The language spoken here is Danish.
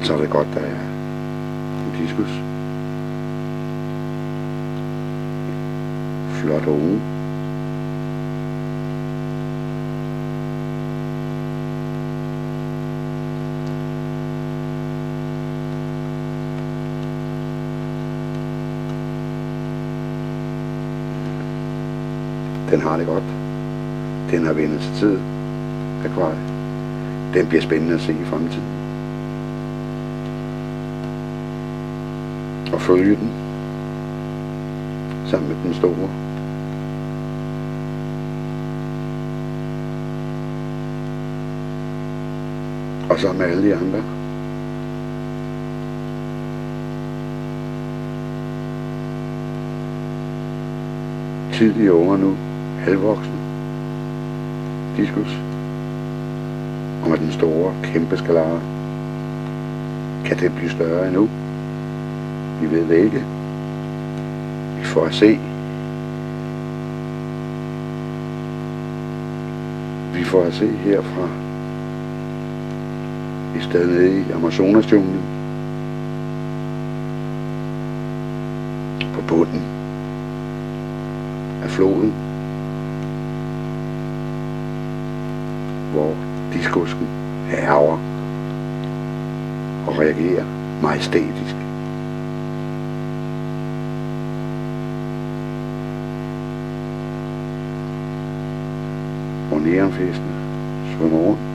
så er det godt, der er en diskus. Flot unge. Den har det godt. Den har vendt til tid. Akvarie. Den bliver spændende at se i fremtiden. Og følge den. Sammen med den store. Og sammen med alle de andre. Tidlige unger nu. Halvvoksne. Diskus. Og med den store, kæmpe skalare. Kan det blive større endnu? Vi ved det ikke. Vi får at se. Vi får at se herfra. I stedet nede i Amazonasjunglen. På bunden af floden. Hvor diskusken hærger og reagerer majestætisk. Og neonfisken svømmer rundt.